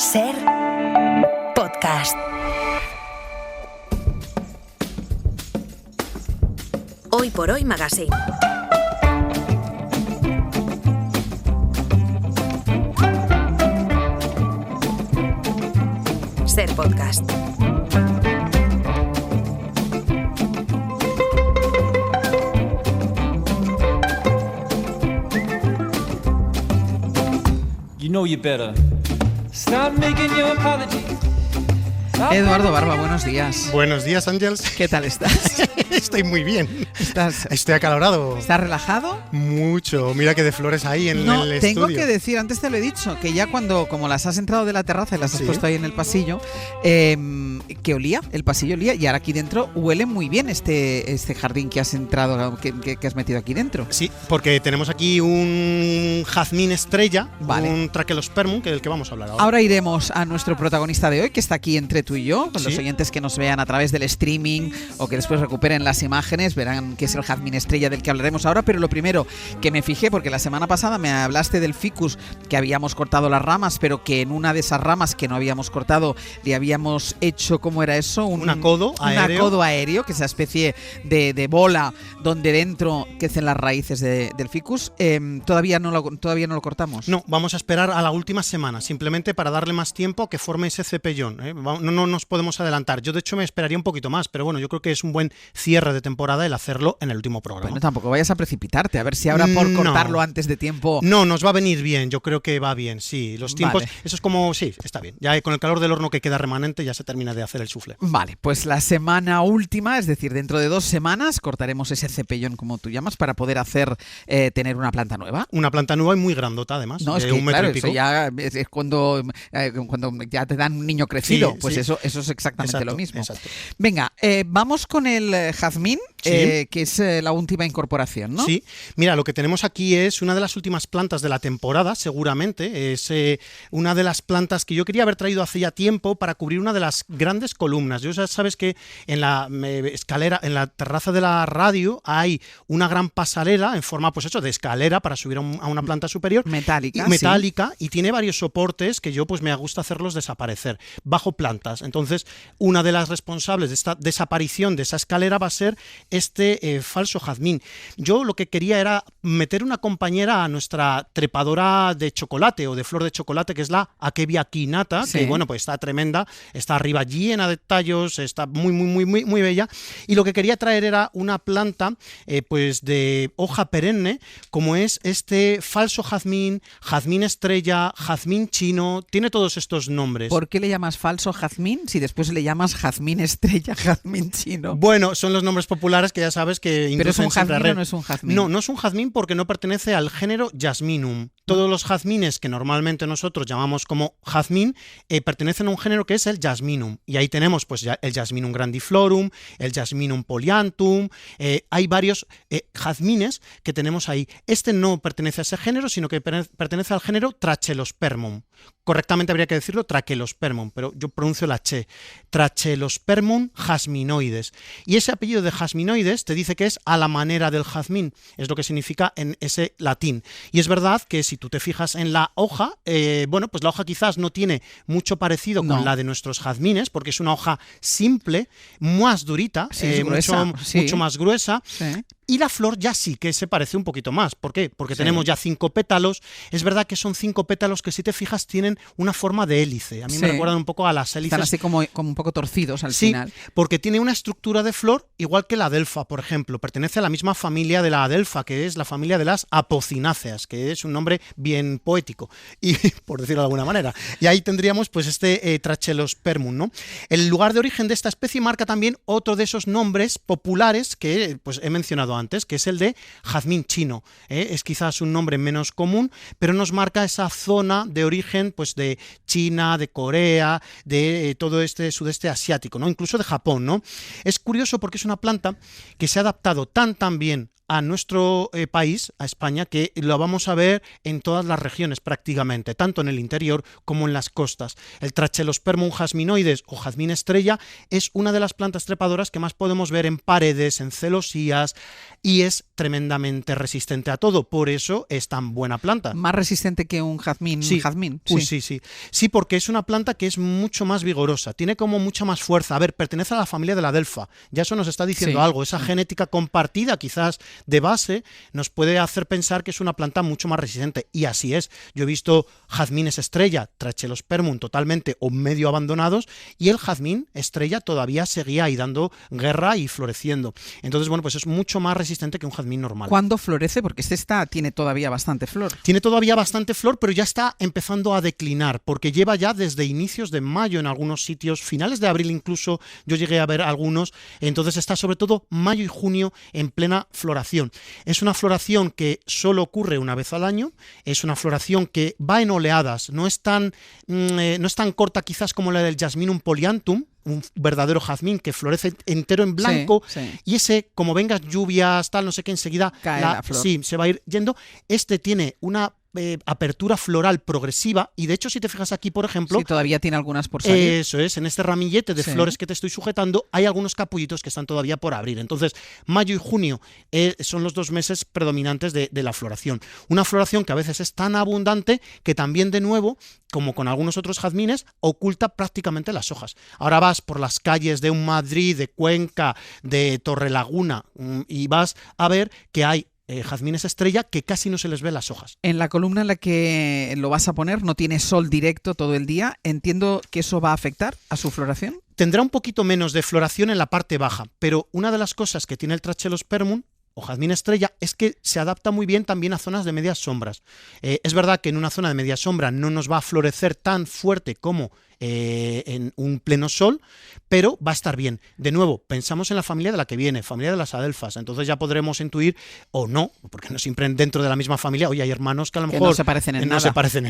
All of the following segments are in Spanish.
Ser podcast. Hoy por Hoy Magazine. Ser podcast. You know you better stop making your apologies. Eduardo Barba, buenos días. Buenos días, Ángels. ¿Qué tal estás? Estoy muy bien. Estoy acalorado. ¿Estás relajado? Mucho. Mira que de flores ahí en el estudio. Tengo que decir, antes te lo he dicho, que ya como las has entrado de la terraza y las has puesto ahí en el pasillo, que olía, el pasillo olía, y ahora aquí dentro huele muy bien este jardín que has entrado, que has metido aquí dentro. Sí, porque tenemos aquí un jazmín estrella, vale. Un Trachelospermum, que es del que vamos a hablar ahora. Ahora iremos a nuestro protagonista de hoy, que está aquí entre tú y yo, con los oyentes que nos vean a través del streaming o que después recuperen las imágenes, verán que es el jazmín estrella del que hablaremos ahora. Pero lo primero que me fijé, porque la semana pasada me hablaste del ficus, que habíamos cortado las ramas, pero que en una de esas ramas que no habíamos cortado le habíamos hecho, ¿cómo era eso? Un acodo aéreo. Un acodo aéreo, que es esa especie de bola donde dentro crecen las raíces del ficus. Todavía no lo cortamos. No, vamos a esperar a la última semana, simplemente para darle más tiempo que forme ese cepellón. No nos podemos adelantar. Yo, de hecho, me esperaría un poquito más, pero bueno, yo creo que es un buen cierre de temporada el hacerlo en el último programa. Bueno, tampoco vayas a precipitarte, a ver si ahora por cortarlo antes de tiempo... No, nos va a venir bien, yo creo que va bien, sí. Los tiempos, vale. Eso es como, sí, está bien. Ya con el calor del horno que queda remanente ya se termina de hacer el soufflé. Vale, pues la semana última, es decir, dentro de 2 semanas, cortaremos ese cepellón, como tú llamas, para poder tener una planta nueva. Una planta nueva y muy grandota, además. No, es que, 1 metro claro, y pico. eso ya es cuando ya te dan un niño crecido, pues sí. Eso es exactamente Exacto, lo mismo. Exacto. Venga, vamos con el jazmín, que es la última incorporación, ¿no? Sí, mira, lo que tenemos aquí es una de las últimas plantas de la temporada, seguramente. Es una de las plantas que yo quería haber traído hace ya tiempo para cubrir una de las grandes columnas. Ya sabes que en la escalera, en la terraza de la radio, hay una gran pasarela en forma, pues eso, de escalera para subir a una planta superior. Metálica, y tiene varios soportes que yo pues me gusta hacerlos desaparecer bajo plantas. Entonces, una de las responsables de esta desaparición de esa escalera va a ser este falso jazmín. Yo lo que quería era meter una compañera a nuestra trepadora de chocolate o de flor de chocolate, que es la Akebia quinata, que bueno, pues está tremenda, está arriba llena de tallos, está muy, muy, muy, muy, muy bella. Y lo que quería traer era una planta pues de hoja perenne, como es este falso jazmín, jazmín estrella, jazmín chino, tiene todos estos nombres. ¿Por qué le llamas falso jazmín si después le llamas jazmín estrella, jazmín chino? Bueno, son los nombres populares que ya sabes que... ¿Pero es un jazmín o no es un jazmín? No es un jazmín porque no pertenece al género Jasminum. Todos los jazmines que normalmente nosotros llamamos como jazmín pertenecen a un género que es el Jasminum. Y ahí tenemos pues ya el Jasminum grandiflorum, el Jasminum polyanthum, hay varios jazmines que tenemos ahí. Este no pertenece a ese género, sino que pertenece al género Trachelospermum. Correctamente habría que decirlo Trachelospermum, pero yo pronuncio la che. Trachelospermum jasminoides. Y ese apellido de jasminoides te dice que es a la manera del jazmín, es lo que significa en ese latín. Y es verdad que si tú te fijas en la hoja, pues la hoja quizás no tiene mucho parecido con la de nuestros jazmines, porque es una hoja simple, más durita, mucho más gruesa. Sí. Y la flor ya sí que se parece un poquito más. ¿Por qué? Porque tenemos ya 5 pétalos. Es verdad que son 5 pétalos que, si te fijas, tienen una forma de hélice. A mí me recuerdan un poco a las hélices. Están así como un poco torcidos al final. Porque tiene una estructura de flor igual que la adelfa, por ejemplo. Pertenece a la misma familia de la adelfa, que es la familia de las apocináceas, que es un nombre bien poético, y por decirlo de alguna manera. Y ahí tendríamos pues este Trachelospermum, ¿no? El lugar de origen de esta especie marca también otro de esos nombres populares que pues he mencionado antes, que es el de jazmín chino. Es quizás un nombre menos común, pero nos marca esa zona de origen pues de China, de Corea, de todo este sudeste asiático, ¿no? Incluso de Japón, ¿no? Es curioso porque es una planta que se ha adaptado tan bien a nuestro país, a España, que lo vamos a ver en todas las regiones prácticamente, tanto en el interior como en las costas. El Trachelospermum jasminoides o jazmín estrella es una de las plantas trepadoras que más podemos ver en paredes, en celosías, y es tremendamente resistente a todo. Por eso es tan buena planta. Más resistente que un jazmín. Sí. Jazmín, Uy, sí. Sí, porque es una planta que es mucho más vigorosa, tiene como mucha más fuerza. A ver, pertenece a la familia de la Delfa. Ya eso nos está diciendo algo. Esa genética compartida, quizás de base, nos puede hacer pensar que es una planta mucho más resistente. Y así es. Yo he visto jazmines estrella, Trachelospermum, totalmente o medio abandonados, y el jazmín estrella todavía seguía ahí dando guerra y floreciendo. Entonces, bueno, pues es mucho más resistente que un jazmín normal. ¿Cuándo florece? Porque tiene todavía bastante flor. Tiene todavía bastante flor, pero ya está empezando a declinar, porque lleva ya desde inicios de mayo en algunos sitios, finales de abril incluso, yo llegué a ver algunos, entonces está sobre todo mayo y junio en plena floración. Es una floración que solo ocurre una vez al año, es una floración que va en oleadas, no es tan corta quizás como la del Jasminum polyanthum, un verdadero jazmín que florece entero en blanco, y ese, como vengas lluvias, tal, no sé qué, enseguida cae la flor. Sí, se va a ir yendo. Este tiene una apertura floral progresiva, y de hecho si te fijas aquí, por ejemplo, sí, todavía tiene algunas por salir. Eso es, en este ramillete de flores que te estoy sujetando hay algunos capullitos que están todavía por abrir. Entonces mayo y junio son los 2 meses predominantes de la floración, una floración que a veces es tan abundante que también, de nuevo, como con algunos otros jazmines, oculta prácticamente las hojas. Ahora vas por las calles de un Madrid, de Cuenca, de Torrelaguna, y vas a ver que hay jazmines estrella que casi no se les ve las hojas. En la columna en la que lo vas a poner no tiene sol directo todo el día. Entiendo que eso va a afectar a su floración. Tendrá un poquito menos de floración en la parte baja, pero una de las cosas que tiene el Trachelospermum o jazmín estrella es que se adapta muy bien también a zonas de medias sombras. Es verdad que en una zona de media sombra no nos va a florecer tan fuerte como en un pleno sol, pero va a estar bien. De nuevo, pensamos en la familia de la que viene, familia de las adelfas, entonces ya podremos intuir, o no, porque no siempre dentro de la misma familia, oye, hay hermanos que a lo mejor no se parecen en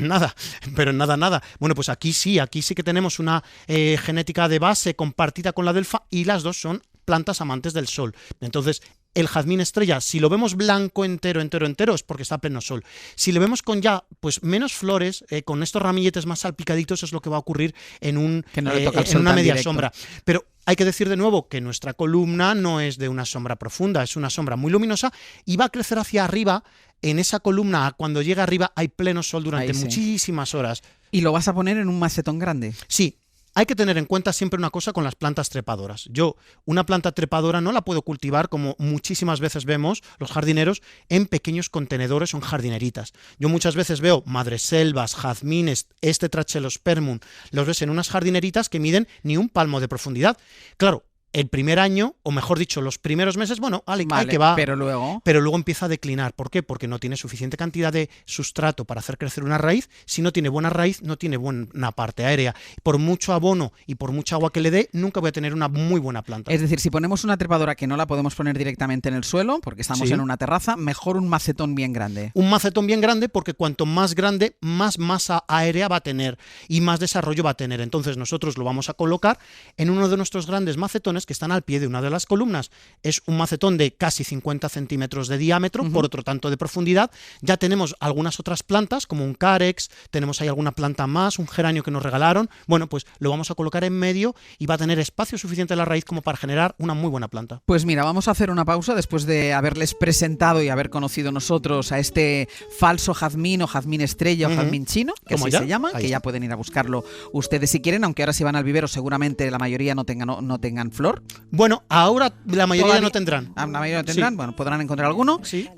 nada, pero en nada. Bueno, pues aquí sí que tenemos una genética de base compartida con la adelfa, y las dos son plantas amantes del sol. Entonces, el jazmín estrella, si lo vemos blanco entero, es porque está a pleno sol. Si lo vemos con ya pues menos flores, con estos ramilletes más salpicaditos, es lo que va a ocurrir en una media sombra. Pero hay que decir de nuevo que nuestra columna no es de una sombra profunda, es una sombra muy luminosa y va a crecer hacia arriba. En esa columna, cuando llega arriba, hay pleno sol durante muchísimas horas. ¿Y lo vas a poner en un macetón grande? Sí. Hay que tener en cuenta siempre una cosa con las plantas trepadoras. Yo, una planta trepadora no la puedo cultivar, como muchísimas veces vemos los jardineros, en pequeños contenedores o en jardineritas. Yo muchas veces veo madreselvas, jazmines, Trachelospermum, los ves en unas jardineritas que miden ni un palmo de profundidad. Claro, el primer año, o mejor dicho, los primeros meses, bueno, vale, que va. Pero luego empieza a declinar. ¿Por qué? Porque no tiene suficiente cantidad de sustrato para hacer crecer una raíz. Si no tiene buena raíz, no tiene buena parte aérea. Por mucho abono y por mucha agua que le dé, nunca voy a tener una muy buena planta. Es decir, si ponemos una trepadora que no la podemos poner directamente en el suelo, porque estamos en una terraza, mejor un macetón bien grande. Un macetón bien grande, porque cuanto más grande, más masa aérea va a tener y más desarrollo va a tener. Entonces nosotros lo vamos a colocar en uno de nuestros grandes macetones que están al pie de una de las columnas. Es un macetón de casi 50 centímetros de diámetro, por otro tanto de profundidad. Ya tenemos algunas otras plantas, como un carex, tenemos ahí alguna planta más, un geranio que nos regalaron. Bueno, pues lo vamos a colocar en medio y va a tener espacio suficiente en la raíz como para generar una muy buena planta. Pues mira, vamos a hacer una pausa después de haberles presentado y haber conocido nosotros a este falso jazmín o jazmín estrella o jazmín chino, que así se llama, que ya pueden ir a buscarlo ustedes si quieren, aunque ahora si van al vivero seguramente la mayoría no tengan flor. Bueno, ahora la mayoría no tendrán. La mayoría no tendrán, bueno, podrán encontrar alguno. Sí.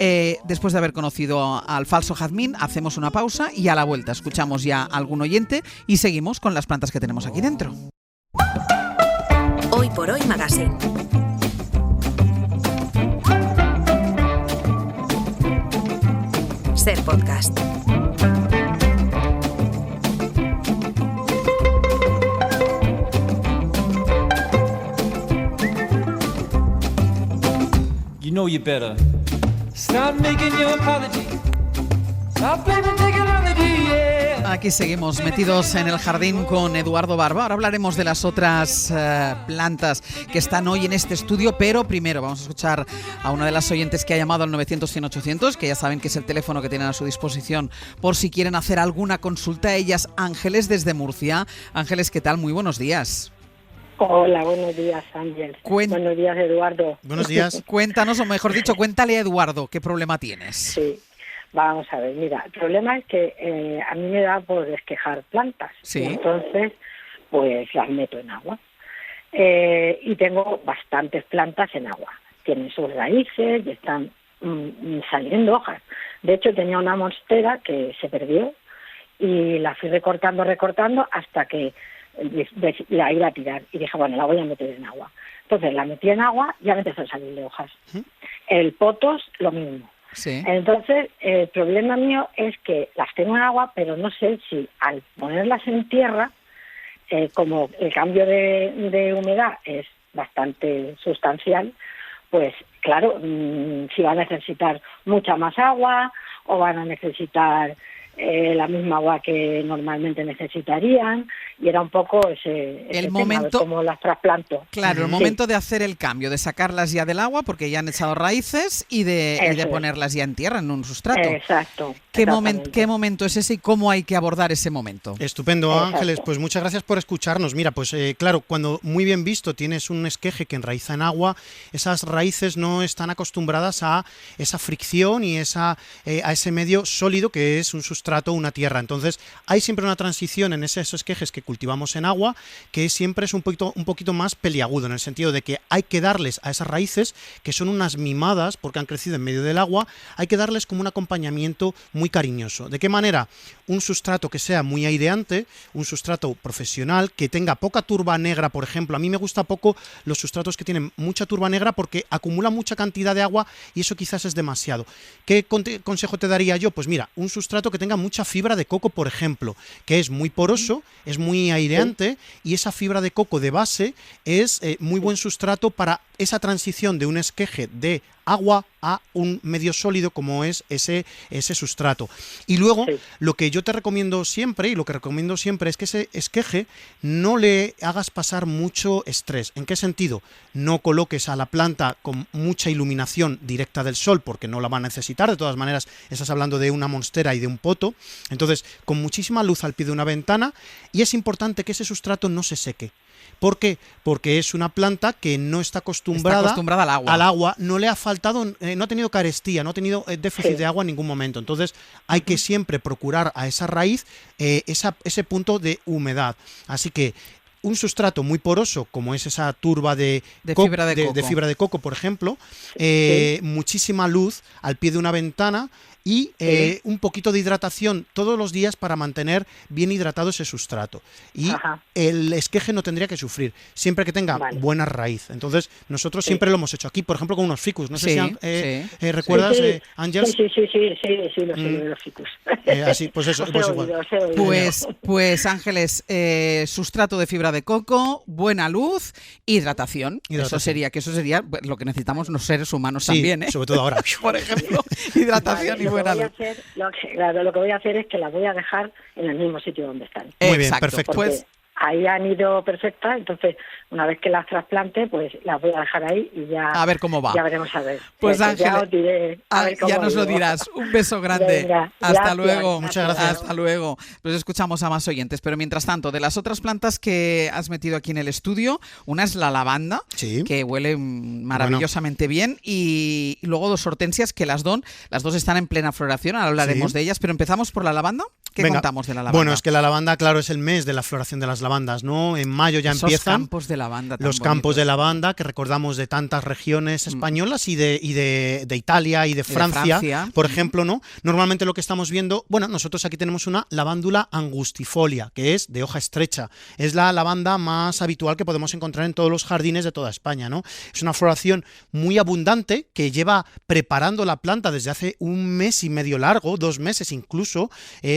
Después de haber conocido al falso jazmín, hacemos una pausa y a la vuelta escuchamos ya a algún oyente y seguimos con las plantas que tenemos aquí dentro. Hoy por Hoy Magazine. Ser podcast. You know you better stop making your apology. Stop blaming technology, yeah. Aquí seguimos metidos en el jardín con Eduardo Barba. Ahora hablaremos de las otras plantas que están hoy en este estudio, pero primero vamos a escuchar a una de las oyentes que ha llamado al 900-100-800, que ya saben que es el teléfono que tienen a su disposición por si quieren hacer alguna consulta. Ellas, Ángeles, desde Murcia. Ángeles, ¿qué tal? Muy buenos días. Hola, buenos días, Ángel. Buenos días, Eduardo. Buenos días. Cuéntanos, o mejor dicho, cuéntale a Eduardo qué problema tienes. Sí, vamos a ver, mira, el problema es que a mí me da por desquejar plantas. Sí. Y entonces, pues las meto en agua. Y tengo bastantes plantas en agua. Tienen sus raíces y están saliendo hojas. De hecho, tenía una monstera que se perdió y la fui recortando hasta que la iba a tirar y dije, bueno, la voy a meter en agua. Entonces la metí en agua y ya me empezó a salir de hojas. El potos, lo mismo. Sí. Entonces el problema mío es que las tengo en agua, pero no sé si al ponerlas en tierra, como el cambio de humedad es bastante sustancial, pues claro, si van a necesitar mucha más agua o van a necesitar la misma agua que normalmente necesitarían, y era un poco ese el tema momento, de cómo las trasplanto. Claro, el momento de hacer el cambio, de sacarlas ya del agua porque ya han echado raíces y de ponerlas ya en tierra, en un sustrato. Exacto. ¿Qué momento es ese y cómo hay que abordar ese momento? Estupendo, Exacto. Ángeles. Pues muchas gracias por escucharnos. Mira, pues claro, cuando muy bien visto tienes un esqueje que enraiza en agua, esas raíces no están acostumbradas a esa fricción y a ese medio sólido que es un sustrato, una tierra. Entonces, hay siempre una transición en esos esquejes que cultivamos en agua que siempre es un poquito más peliagudo, en el sentido de que hay que darles a esas raíces, que son unas mimadas porque han crecido en medio del agua, hay que darles como un acompañamiento muy cariñoso. ¿De qué manera? Un sustrato que sea muy aireante, un sustrato profesional, que tenga poca turba negra, por ejemplo. A mí me gusta poco los sustratos que tienen mucha turba negra porque acumulan mucha cantidad de agua y eso quizás es demasiado. ¿Qué consejo te daría yo? Pues mira, un sustrato que tenga mucha fibra de coco, por ejemplo, que es muy poroso, es muy aireante y esa fibra de coco de base es muy buen sustrato para esa transición de un esqueje de agua a un medio sólido como es ese sustrato. Y luego, lo que yo te recomiendo siempre, y lo que recomiendo siempre, es que ese esqueje no le hagas pasar mucho estrés. ¿En qué sentido? No coloques a la planta con mucha iluminación directa del sol, porque no la va a necesitar. De todas maneras, estás hablando de una monstera y de un poto. Entonces, con muchísima luz al pie de una ventana, y es importante que ese sustrato no se seque. ¿Por qué? Porque es una planta que no está acostumbrada al agua, no le ha faltado, no ha tenido carestía, no ha tenido déficit de agua en ningún momento. Entonces hay que siempre procurar a esa raíz ese punto de humedad. Así que un sustrato muy poroso, como es esa turba de fibra de coco, por ejemplo, muchísima luz al pie de una ventana y un poquito de hidratación todos los días para mantener bien hidratado ese sustrato. Y el esqueje no tendría que sufrir, siempre que tenga buena raíz. Entonces, nosotros siempre lo hemos hecho aquí, por ejemplo, con unos ficus. No sé si recuerdas, Ángel. Sí, los sé, los ficus. Así, pues eso. Pues Ángeles, sustrato de fibra de coco, buena luz, hidratación. Eso sería lo que necesitamos los seres humanos también, sobre todo ahora. Por ejemplo, hidratación y buena luz. Lo que voy a hacer es que las voy a dejar en el mismo sitio donde están. Muy bien, perfecto. Pues ahí han ido perfectas, entonces una vez que las trasplante, pues las voy a dejar ahí y ya a ver cómo va. Ya veremos a ver. Pues Ángeles, ya nos lo dirás. Un beso grande. Venga, hasta luego. Muchas gracias. Hasta luego. Pues escuchamos a más oyentes, pero mientras tanto, de las otras plantas que has metido aquí en el estudio, una es la lavanda, que huele maravillosamente bien, y luego dos hortensias que las dos están en plena floración, ahora hablaremos de ellas, pero empezamos por la lavanda. ¿Qué contamos de la lavanda? Bueno, es que la lavanda, claro, es el mes de la floración de las lavandas, ¿no? En mayo ya empiezan campos de lavanda los campos de lavanda que recordamos de tantas regiones españolas y de Italia y de Francia, por ejemplo, ¿no? Normalmente lo que estamos viendo, bueno, nosotros aquí tenemos una lavándula angustifolia, que es de hoja estrecha. Es la lavanda más habitual que podemos encontrar en todos los jardines de toda España, ¿no? Es una floración muy abundante que lleva preparando la planta desde hace 1 mes y medio largo, 2 meses incluso.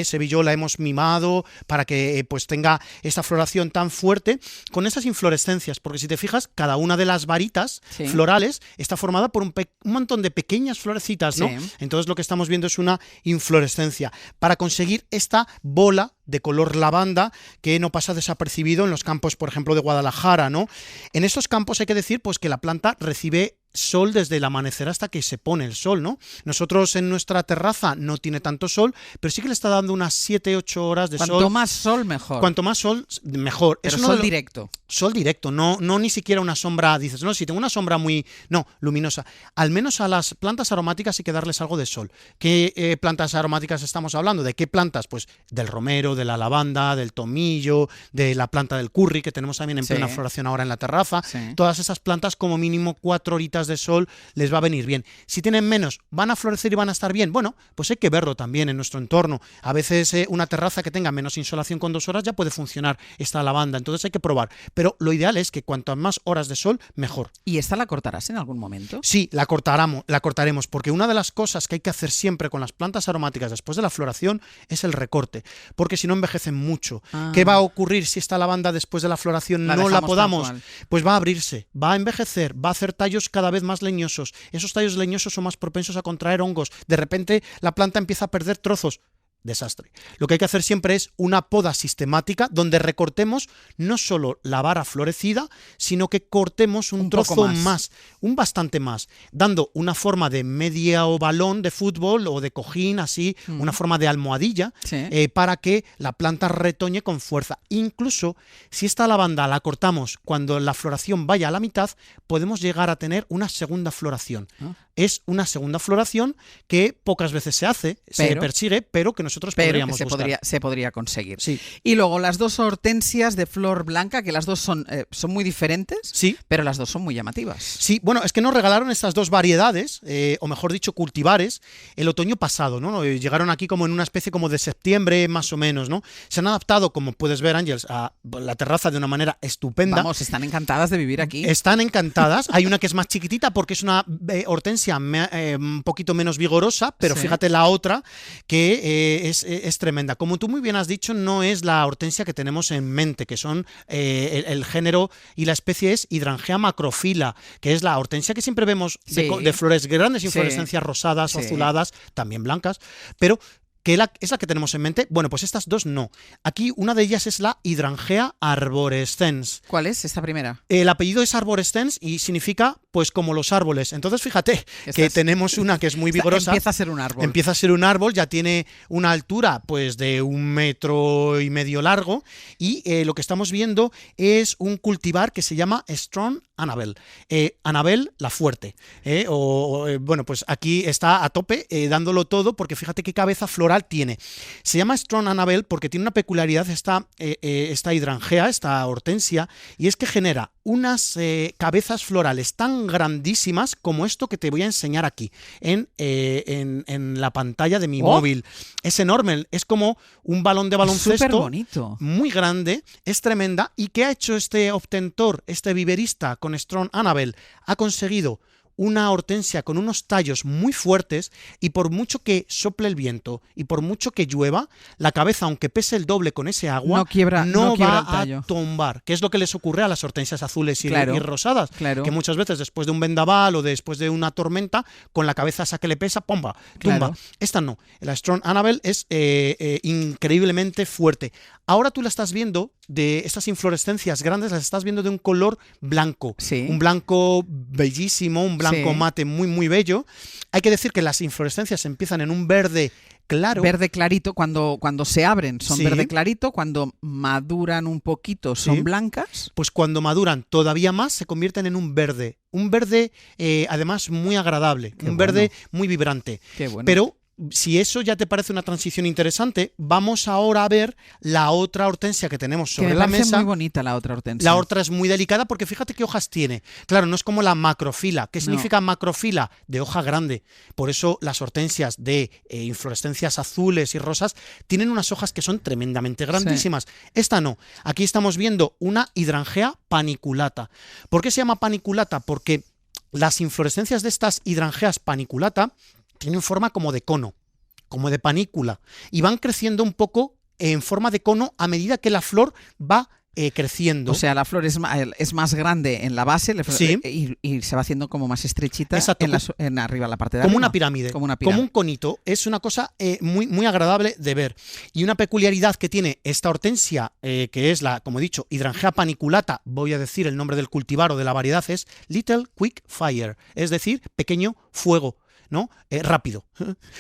Sevilló la hemos mimado para que pues tenga esta floración floración tan fuerte con esas inflorescencias, porque si te fijas, cada una de las varitas Sí. florales está formada por un montón de pequeñas florecitas, ¿no? Sí. Entonces lo que estamos viendo es una inflorescencia para conseguir esta bola de color lavanda que no pasa desapercibido en los campos, por ejemplo, de Guadalajara, ¿no? En estos campos hay que decir pues que la planta recibe sol desde el amanecer hasta que se pone el sol, ¿no? Nosotros en nuestra terraza no tiene tanto sol, pero sí que le está dando unas 7-8 horas de sol. Cuanto más sol, mejor. Cuanto más sol, mejor. Pero Es uno sol de lo- directo. Sol directo, no ni siquiera una sombra, dices, no, si tengo una sombra muy, no, luminosa. Al menos a las plantas aromáticas hay que darles algo de sol. ¿Qué plantas aromáticas estamos hablando? ¿De qué plantas? Pues del romero, de la lavanda, del tomillo, de la planta del curry, que tenemos también en Sí. plena floración ahora en la terraza. Sí. Todas esas plantas, como mínimo 4 horitas de sol, les va a venir bien. Si tienen menos, ¿van a florecer y van a estar bien? Bueno, pues hay que verlo también en nuestro entorno. A veces una terraza que tenga menos insolación con 2 horas ya puede funcionar esta lavanda, entonces hay que probar. Pero lo ideal es que cuantas más horas de sol, mejor. ¿Y esta la cortarás en algún momento? Sí, la cortaremos, porque una de las cosas que hay que hacer siempre con las plantas aromáticas después de la floración es el recorte, porque si no envejecen mucho. Ah. ¿Qué va a ocurrir si esta lavanda después de la floración La no la dejamos podamos? tal cual. Pues va a abrirse, va a envejecer, va a hacer tallos cada vez más leñosos. Esos tallos leñosos son más propensos a contraer hongos. De repente la planta empieza a perder trozos. Desastre. Lo que hay que hacer siempre es una poda sistemática donde recortemos no solo la vara florecida, sino que cortemos un poco trozo más. un bastante más, dando una forma de media o balón de fútbol o de cojín, así, una forma de almohadilla, Sí. para que la planta retoñe con fuerza. Incluso si esta lavanda la cortamos cuando la floración vaya a la mitad, podemos llegar a tener una segunda floración. Es una segunda floración que pocas veces se hace, se Pero- persigue, pero que nosotros Pero que podríamos buscar. se podría conseguir. Sí. Y luego las dos hortensias de flor blanca, que las dos son muy diferentes, Sí. pero las dos son muy llamativas. Sí, bueno, es que nos regalaron estas dos variedades, o mejor dicho, cultivares, el otoño pasado, ¿no? Llegaron aquí como en una especie como de septiembre, más o menos, ¿no? Se han adaptado, como puedes ver, Ángels, a la terraza de una manera estupenda. Vamos, están encantadas de vivir aquí. Están encantadas. Hay una que es más chiquitita porque es una hortensia un poquito menos vigorosa, pero Sí. fíjate la otra que es tremenda. Como tú muy bien has dicho, no es la hortensia que tenemos en mente, que son el género y la especie es Hydrangea macrophylla, que es la hortensia que siempre vemos Sí. de flores grandes, Sí. inflorescencias rosadas, Sí. azuladas, también blancas, pero que es la que tenemos en mente. Bueno, pues estas dos no. Aquí una de ellas es la Hydrangea arborescens. ¿Cuál es esta primera? El apellido es arborescens y significa pues como los árboles. Entonces fíjate Esta que es- tenemos una que es muy vigorosa. Empieza a ser un árbol. Empieza a ser un árbol, ya tiene una altura pues de 1,5 metros largo y lo que estamos viendo es un cultivar que se llama Strong Annabelle. Annabelle la fuerte. Bueno, pues aquí está a tope dándolo todo porque fíjate qué cabeza floral tiene. Se llama Strong Annabelle porque tiene una peculiaridad esta hidrangea, esta hortensia, y es que genera unas cabezas florales tan grandísimas como esto que te voy a enseñar aquí en la pantalla de mi Oh. móvil. Es enorme, es como un balón de baloncesto. Súper bonito. Muy grande, es tremenda. ¿Y qué ha hecho este obtentor, este viverista con Strong Annabelle? Ha conseguido una hortensia con unos tallos muy fuertes y por mucho que sople el viento y por mucho que llueva, la cabeza, aunque pese el doble con ese agua, No quiebra el va tallo. a tombar, que es lo que les ocurre a las hortensias azules y, Claro, y rosadas, claro. que muchas veces después de un vendaval o después de una tormenta, con la cabeza esa que le pesa, ¡pomba! Tumba. Claro. Esta no, la Strong Annabelle es increíblemente fuerte. Ahora tú la estás viendo, de estas inflorescencias grandes, las estás viendo de un color blanco, Sí. un blanco bellísimo, un blanco Sí. mate muy muy bello. Hay que decir que las inflorescencias empiezan en un verde claro. Verde clarito, cuando se abren son Sí. verde clarito, cuando maduran un poquito son Sí. blancas. Pues cuando maduran todavía más se convierten en un verde además muy agradable, Qué un verde bueno. muy vibrante. Qué bueno. Pero si eso ya te parece una transición interesante, vamos ahora a ver la otra hortensia que tenemos que sobre me la parece mesa. muy bonita la otra hortensia. La otra es muy delicada porque fíjate qué hojas tiene. Claro, no es como la macrofila. ¿Qué No. significa macrofila? De hoja grande. Por eso las hortensias de inflorescencias azules y rosas tienen unas hojas que son tremendamente grandísimas. Esta no. Aquí estamos viendo una Hydrangea paniculata. ¿Por qué se llama paniculata? Porque las inflorescencias de estas hidrangeas paniculata tienen forma como de cono, como de panícula, y van creciendo un poco en forma de cono a medida que la flor va creciendo. O sea, la flor es más grande en la base Sí. y se va haciendo como más estrechita Exacto. en arriba, la parte de Como arriba. una pirámide, Como una como pirámide. un conito. Es una cosa muy, muy agradable de ver. Y una peculiaridad que tiene esta hortensia, que es la, como he dicho, Hydrangea paniculata, voy a decir el nombre del cultivar o de la variedad, es Little Quick Fire, es decir, pequeño fuego, ¿no? Rápido.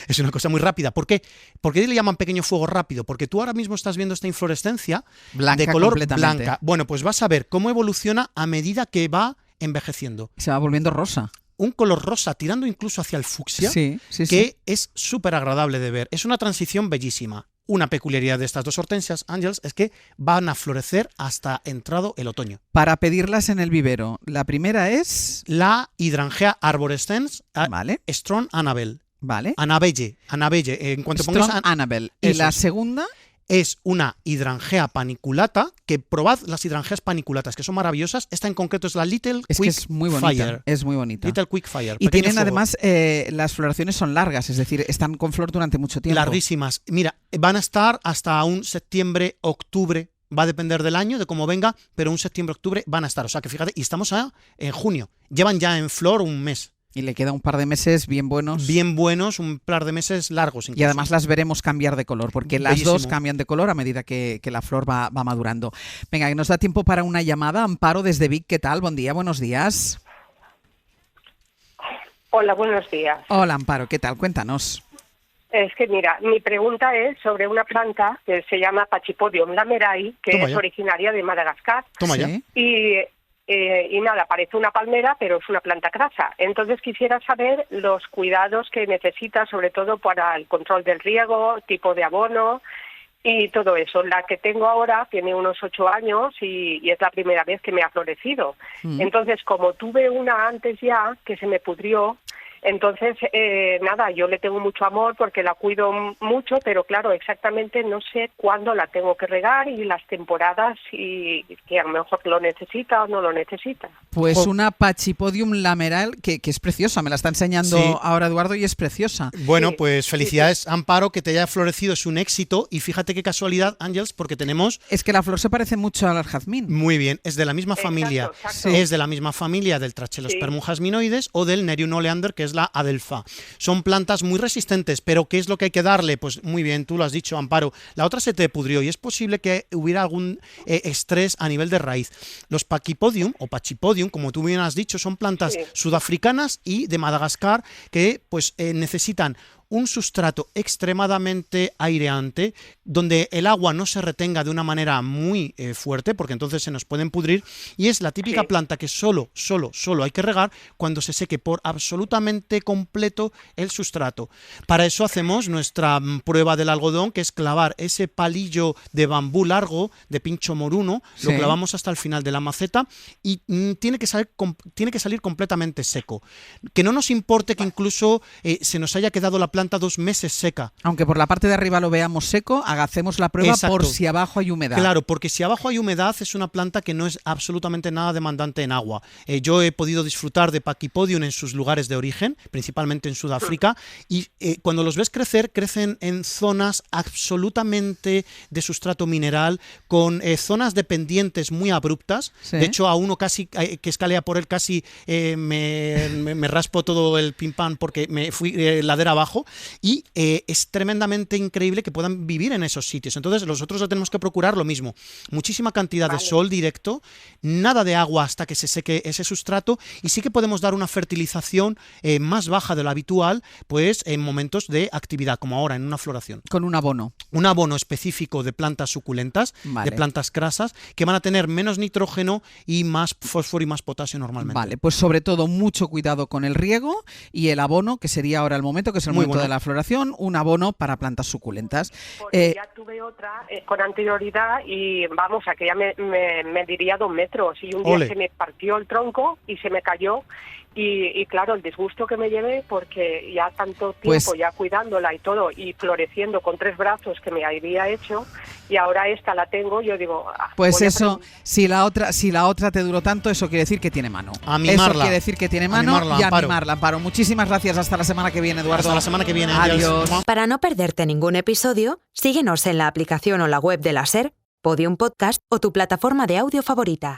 Es una cosa muy rápida. ¿Por qué? ¿Por qué le llaman pequeño fuego rápido? Porque tú ahora mismo estás viendo esta inflorescencia Blanca de color completamente. blanca. Bueno, pues vas a ver cómo evoluciona a medida que va envejeciendo. Se va volviendo rosa. Un color rosa tirando incluso hacia el fucsia, Sí, sí, que sí. es súper agradable de ver. Es una transición bellísima. Una peculiaridad de estas dos hortensias, Ángels, es que van a florecer hasta entrado el otoño. Para pedirlas en el vivero, la primera es... La Hydrangea arborescens Vale, Strong Annabelle. vale. Annabelle. En cuanto Strong pongas Annabelle. Y Eso la es. segunda, es una Hydrangea paniculata, que probad las hidrangeas paniculatas, que son maravillosas. Esta en concreto es la Little es que Quick es muy bonita. Fire. Es muy bonita. Little Quick Fire. Y pequeño tienen fuego. además, las floraciones son largas, es decir, están con flor durante mucho tiempo. Larguísimas. Mira, van a estar hasta un septiembre, octubre. Va a depender del año, de cómo venga, pero un septiembre, octubre van a estar. O sea que fíjate, y estamos en junio. Llevan ya en flor un mes. Y le queda un par de meses bien buenos. Bien buenos, un par de meses largos. Incluso. Y además las veremos cambiar de color, porque las Bellísimo. dos cambian de color a medida que la flor va madurando. Venga, que nos da tiempo para una llamada. Amparo desde Vic, ¿qué tal? Buen día, buenos días. Hola, buenos días. Hola, Amparo, ¿qué tal? Cuéntanos. Es que mira, mi pregunta es sobre una planta que se llama Pachypodium lamerai, que Toma es ya. originaria de Madagascar. Toma ya. Sí. Y nada, parece una palmera, pero es una planta grasa. Entonces quisiera saber los cuidados que necesita, sobre todo para el control del riego, tipo de abono y todo eso. La que tengo ahora tiene unos 8 años y es la primera vez que me ha florecido. Entonces, como tuve una antes ya que se me pudrió, entonces, nada, yo le tengo mucho amor porque la cuido mucho, pero claro, exactamente no sé cuándo la tengo que regar y las temporadas y que a lo mejor lo necesita o no lo necesita. Pues Jo. una Pachypodium lameral que es preciosa, me la está enseñando Sí. ahora Eduardo y es preciosa. Bueno, Sí, pues sí, felicidades, Amparo, que te haya florecido, es un éxito. Y fíjate qué casualidad, Ángels, porque tenemos... Es que la flor se parece mucho al jazmín. Muy bien, es de la misma Exacto, familia. exacto. Es de la misma familia del Trachelospermum jasminoides o del Nerium oleander, que es la adelfa. Son plantas muy resistentes, pero ¿qué es lo que hay que darle? Pues muy bien, tú lo has dicho, Amparo. La otra se te pudrió y es posible que hubiera algún estrés a nivel de raíz. Los Pachypodium o Pachypodium, como tú bien has dicho, son plantas Sí. sudafricanas y de Madagascar que pues necesitan un sustrato extremadamente aireante, donde el agua no se retenga de una manera muy fuerte, porque entonces se nos pueden pudrir, y es la típica Sí. planta que solo hay que regar cuando se seque por absolutamente completo el sustrato. Para eso hacemos nuestra prueba del algodón, que es clavar ese palillo de bambú largo, de pincho moruno, Sí. lo clavamos hasta el final de la maceta y tiene que salir completamente seco. Que no nos importe que incluso se nos haya quedado la planta 2 meses seca. Aunque por la parte de arriba lo veamos seco, hacemos la prueba Exacto. por si abajo hay humedad. Claro, porque si abajo hay humedad es una planta que no es absolutamente nada demandante en agua. Yo he podido disfrutar de Pachypodium en sus lugares de origen, principalmente en Sudáfrica, y cuando los ves crecer, crecen en zonas absolutamente de sustrato mineral, con zonas de pendientes muy abruptas. Sí. De hecho, a uno casi que escalea por él casi me raspo todo el pim pam porque me fui ladera abajo, y es tremendamente increíble que puedan vivir en esos sitios. Entonces nosotros tenemos que procurar lo mismo, muchísima cantidad de sol directo, nada de agua hasta que se seque ese sustrato, y sí que podemos dar una fertilización más baja de lo habitual, pues en momentos de actividad, como ahora en una floración. Con un abono. Un abono específico de plantas suculentas, Vale. de plantas grasas, que van a tener menos nitrógeno y más fósforo y más potasio normalmente. Vale, pues sobre todo mucho cuidado con el riego y el abono, que sería ahora el momento, que es el Muy momento bueno. de la floración, un abono para plantas suculentas. Porque ya tuve otra con anterioridad y vamos, a que ya me diría 2 metros y un día Ole. se me partió el tronco y se me cayó y claro, el disgusto que me llevé porque ya tanto tiempo Pues- ya cuidándola y todo y floreciendo con 3 brazos que me había hecho y ahora esta la tengo, yo digo... Pues voy a eso, si la otra te duró tanto, eso quiere decir que tiene mano. A mimarla. Eso quiere decir que tiene A mano mimarla, y a Amparo. mimarla, Amparo. Muchísimas gracias. Hasta la semana que viene, Eduardo. Hasta la semana que viene. Adiós. Adiós. Para no perderte ningún episodio, síguenos en la aplicación o la web de la SER, Podium Podcast o tu plataforma de audio favorita.